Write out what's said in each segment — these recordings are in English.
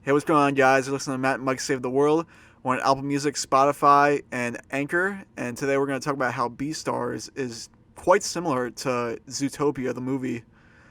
Hey, what's going on, guys? You're listening to Matt and Mike Save the World. We're on Apple Music, Spotify, and Anchor. And today we're going to talk about how Beastars is quite similar to Zootopia, the movie.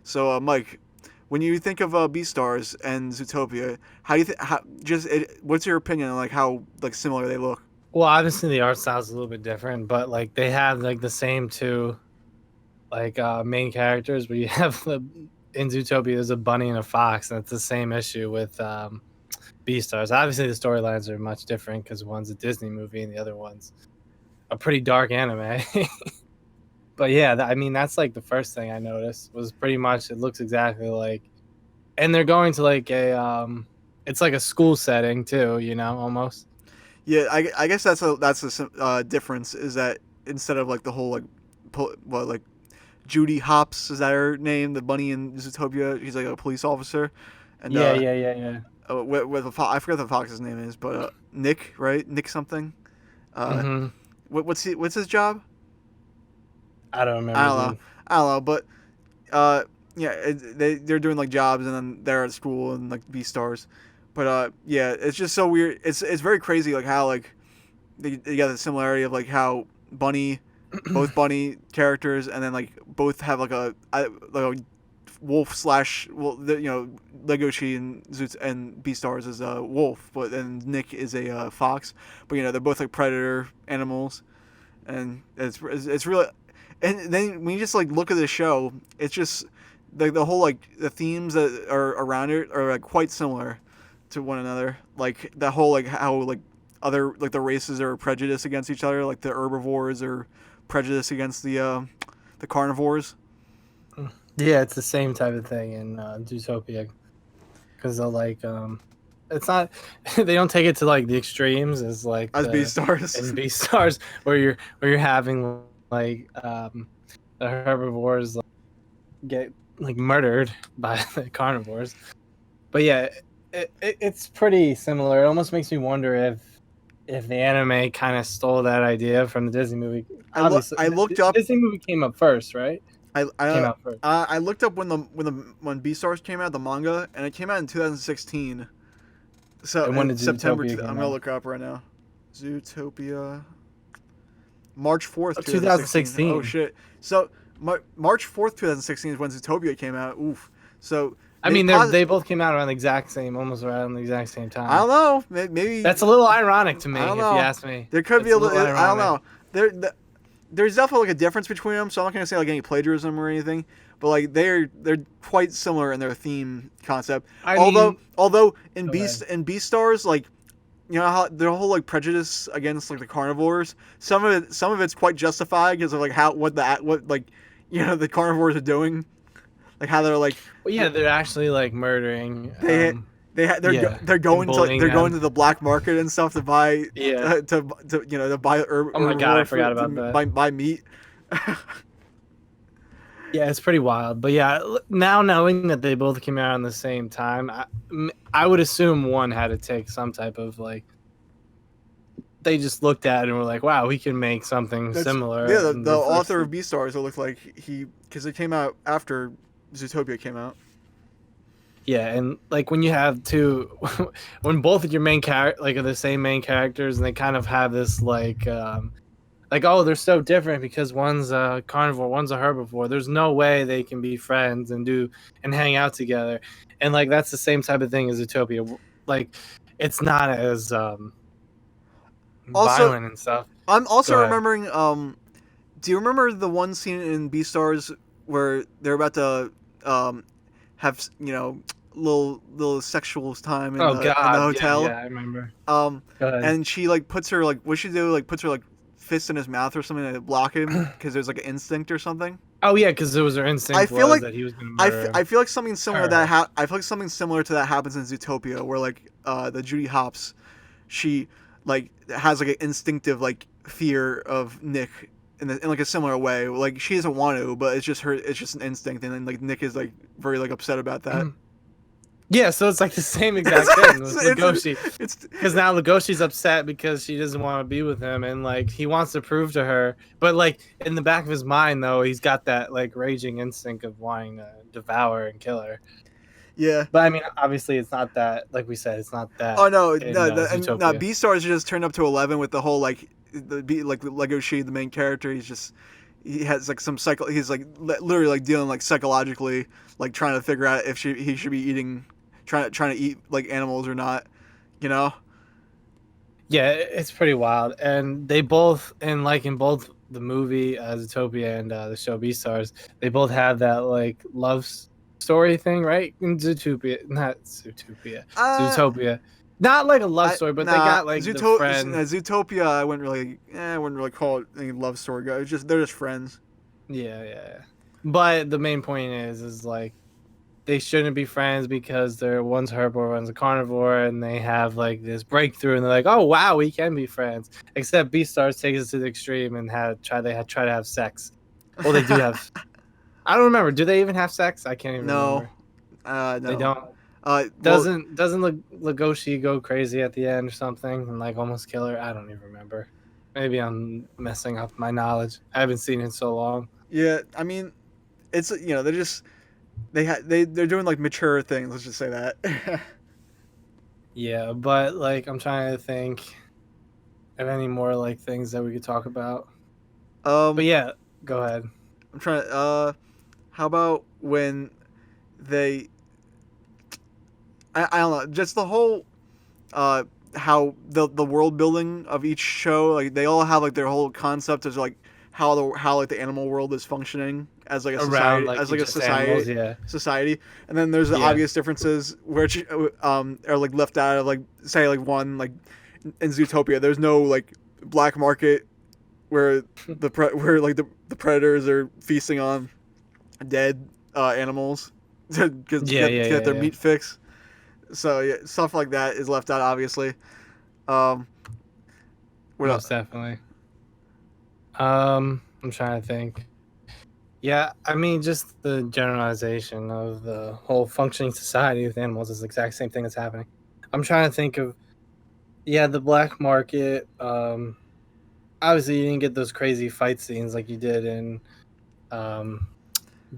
So, Mike, when you think of Beastars and Zootopia, how do you what's your opinion on how similar they look? Well, obviously the art style is a little bit different, but like they have like the same two main characters. But you have in Zootopia there's a bunny and a fox, and it's the same issue with Beastars. Obviously the storylines are much different because one's a Disney movie and the other one's a pretty dark anime. But yeah, I mean that's like the first thing I noticed was pretty much it looks exactly like, and they're going to like it's like a school setting too, almost. Yeah, I guess that's a difference is that instead of the whole Judy Hopps, is that her name? The bunny in Zootopia. She's like a police officer, and Yeah. I forget what the fox's name is, but Nick, right? Nick something. Uh, Mm-hmm. what's his job? I don't I remember his don't know. name. I don't know, but yeah, they're doing jobs, and then they're at school and B stars. But yeah, it's just so weird. It's very crazy how they got the similarity of how Bunny, both Bunny characters, and then both have like a wolf slash Legoshi and Zoots and Beastars is a wolf, but then Nick is a fox. But they're both predator animals, and it's really. And then when you just look at the show, it's just the whole the themes that are around it are quite similar to one another. Like the whole how other the races are prejudiced against each other. Like the herbivores are prejudiced against the carnivores. Yeah, it's the same type of thing in Zootopia because they're it's not they don't take it to the extremes as As Beastars. in Beastars where you're having the herbivores get murdered by the carnivores. But yeah, it's pretty similar. It almost makes me wonder if the anime kind of stole that idea from the Disney movie. Obviously, I looked the up. Disney movie came up first, right? I Came I, out first. I looked up when Beastars came out, the manga, and it came out in 2016. So And when in did September, Zootopia I'm come gonna out? look it up right now. Zootopia, March 4th, 2016. Oh 2016. shit! So March 4th, 2016 is when Zootopia came out. Oof. So I mean, they both came out around the exact same, almost around the exact same I time. don't know. Maybe That's a little ironic to me, I don't if you know. ask me. There could be It's a a little little. I don't ironic. know. There's definitely a difference between them. So I'm not gonna say any plagiarism or anything. But they're quite similar in their theme concept. I mean, Although in go ahead. Beastars how their whole prejudice against the carnivores. Some of it's quite justified because of how what the carnivores are doing, how they're Well, yeah, they're actually murdering. they Yeah, they're and going bullying to them. the black market and stuff to buy Yeah. to buy Oh my god, I herbivore forgot food to about that. buy meat. Yeah, it's pretty wild. But yeah, now knowing that they both came out on the same time, I would assume one had to take some type of they just looked at it and were like, wow, we can make something That's similar. yeah. And The the first, author of Beastars, it looked like because it came out after Zootopia came out. yeah, and when you have two, when both of your main character are the same main characters, and they kind of have this oh, they're so different because one's a carnivore, one's a herbivore. There's no way they can be friends and hang out together. And that's the same type of thing as Utopia. It's not as Also, violent and stuff. I'm Go also ahead. remembering. Do you remember the one scene in Beastars where they're about to have little sexual time Oh in the God, yeah, hotel? I remember. Um, Go ahead. and she puts her what she do puts her fist in his mouth or something to block him because there's an instinct or something. Oh yeah, because it was her I instinct feel was like that he was gonna murder him. I feel like something similar to Her. I feel like something similar to that happens in Zootopia where the Judy Hopps, she has an instinctive fear of Nick in a similar way. She doesn't want to, but it's just an instinct, and then Nick is very upset about that. Yeah, so it's the same exact thing with Legoshi. It's Because now Legoshi's upset because she doesn't want to be with him, and he wants to prove to her, but in the back of his mind though, he's got that raging instinct of wanting to devour and kill her. Yeah. But I mean, obviously, it's not that. Like we said, it's not Oh that no, in no, and no. Zootopia. Beastars just turned up to 11 with the whole like like Lego She, the main character. He has like some psycho. He's like literally like dealing like psychologically, like trying to figure out if he should be eating, trying to eat like animals or not. You know. Yeah, it's pretty wild, and they both, and like in both the movie Zootopia and the show Beastars, they both have that like story thing, right? In Uh, Zootopia, not like a love story, but they got like the friend. Zootopia. I wouldn't really call it any love story. It's just they're just friends. Yeah, yeah, yeah. But the main point is like they shouldn't be friends because they're one's herbivore, one's a carnivore, and they have like this breakthrough, and they're like, "Oh wow, we can be friends." Except Beastars takes it to the extreme and try to have sex. Well, they do have. I don't remember. Do they even have sex? I can't even No, remember. They no. don't. Well, Doesn't Legoshi go crazy at the end or something and like almost kill her? I don't even remember. Maybe I'm messing up my knowledge. I haven't seen it in so long. yeah. I mean, it's they're just they're doing like mature things. Let's just say that. Yeah, but like I'm trying to think of any more like things that we could talk about. But um, yeah, go ahead. I'm trying. How about when they? I don't know. Just the whole uh how the world building of each show, like they all have like their whole concept of like how like the animal world is functioning as like a Around society, like just animals, yeah. society. And then there's the Yeah. obvious differences which are like left out of, like say like one, like in Zootopia there's no like black market where where like the predators are feasting on dead animals to Yeah, yeah, get yeah, their yeah. meat fix. So yeah, stuff like that is left out, obviously. Um, what else? Most definitely. I'm trying to think. Yeah, I mean, just the generalization of the whole functioning society with animals is the exact same thing that's happening. I'm trying to think of, yeah, the black market. Obviously, you didn't get those crazy fight scenes like you did in um,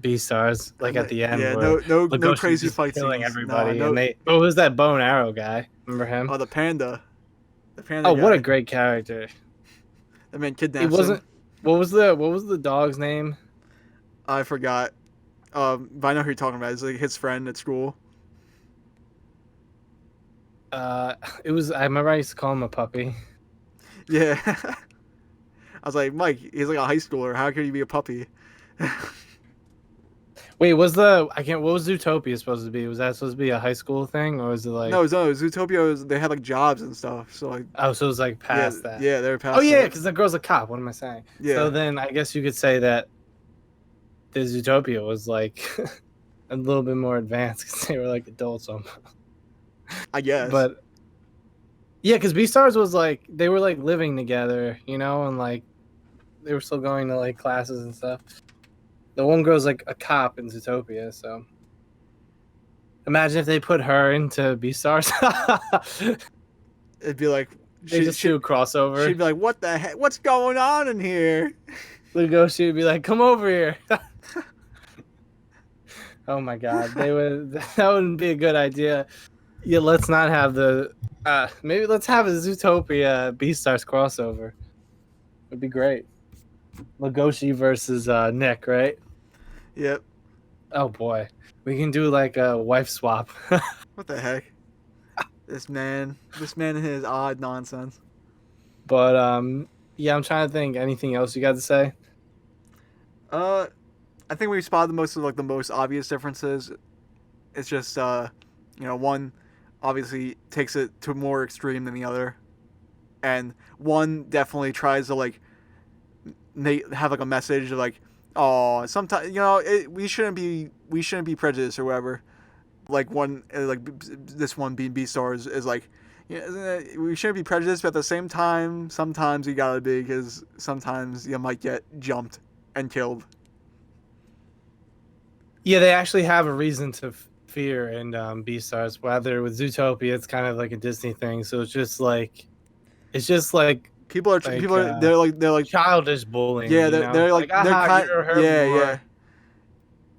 Beastars, like at the end Yeah, where no Legoshi's crazy just fight killing scenes. Nah, everybody, and no. they. What was that bow and arrow guy? Remember him? Oh, the panda Oh, what a guy. great character! That man It kidnaps him. wasn't. What was the dog's name? I forgot. But I know who you're talking about. It's like his friend at school. Uh, it was. I remember I used to call him a puppy. Yeah. I was like, Mike, he's like a high schooler. How could he be a puppy? Wait, was the I can't. What was Zootopia supposed to be? Was that supposed to be a high school thing, or was it like? No, Zootopia they had like jobs and stuff. So like, Oh, so it was like yeah, past that. yeah, they're Oh past yeah, that. because the girl's a cop. What am I saying? So Yeah, then I guess you could say that the Zootopia was like a little bit more advanced because they were like adults almost. I guess. But yeah, because Beastars was like they were like living together, you know, and like they were still going to like classes and stuff. The one girl's like a cop in Zootopia, so imagine if they put her into Beastars. It'd be like They just do a crossover. she'd be like, "What the heck? What's going on in here?" Legoshi would be like, "Come over here." Oh my god, they would. That wouldn't be a good idea. Yeah, let's not have the. Maybe let's have a Zootopia Beastars crossover. It'd be great. Legoshi versus Nick, right? Yep. Oh boy, we can do like a wife swap. What the heck? This man and his odd nonsense. But yeah, I'm trying to think. Anything else you got to say? Uh, I think we spotted the most of like the most obvious differences. It's just one obviously takes it to more extreme than the other, and one definitely tries to like have like a message of like, oh, sometimes we shouldn't be prejudiced or whatever. Like one like this one being Beastars is like, yeah, we shouldn't be prejudiced, but at the same time, sometimes you gotta be because sometimes you might get jumped and killed. Yeah, they actually have a reason to fear in Beastars. Whether with Zootopia, it's kind of like a Disney thing, so it's just People are childish bullying. yeah, You know, they're like like they're aha, kind you're a yeah, yeah. herbivore.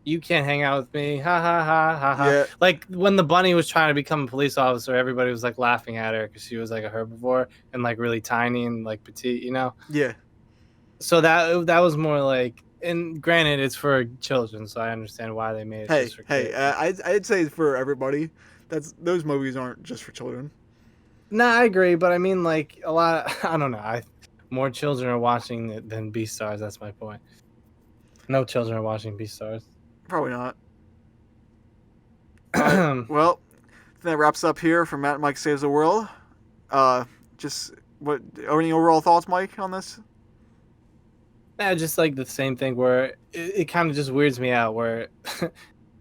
you can't hang out with me, ha ha ha ha ha. Yeah, Like when the bunny was trying to become a police officer, everybody was like laughing at her because she was like a herbivore and like really tiny and like petite, you know. yeah. So that was more like, and granted, it's for children, so I understand why they made it Hey, just for hey. kids. I'd say for everybody. Those movies aren't just for children. No, I agree, but I mean, like a lot. I don't know. More children are watching it than Beastars. That's my point. No children are watching Beastars. Probably not. All right. Well, that wraps up here for Matt and Mike Saves the World. Uh, just what? Any overall thoughts, Mike, on this? Yeah, just like the same thing where it kind of just weirds me out where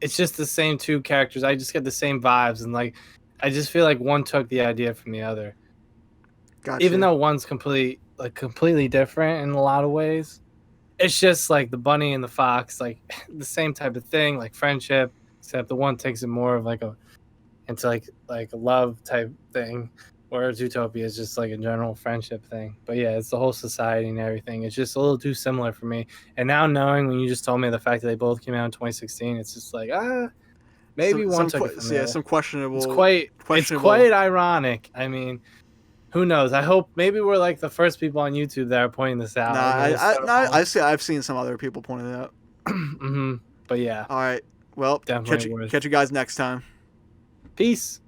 it's just the same two characters. I just get the same vibes and like I just feel like one took the idea from the other. Even Gotcha. though one's completely different in a lot of ways. It's just like the bunny and the fox, like the same type of thing, like friendship, except the one takes it more of like a into like a love type thing, whereas Zootopia is just like a general friendship thing. But yeah, it's the whole society and everything. It's just a little too similar for me. And now knowing when you just told me the fact that they both came out in 2016, it's just like maybe one took it from the Yeah, other. some It's questionable quite ironic. I mean, who knows? I hope maybe we're like the first people on YouTube that are pointing this Nah, out, and then we'll start nah, all. I've seen some other people point it out. But yeah, All right. Well, definitely worth. catch you guys next time. Peace.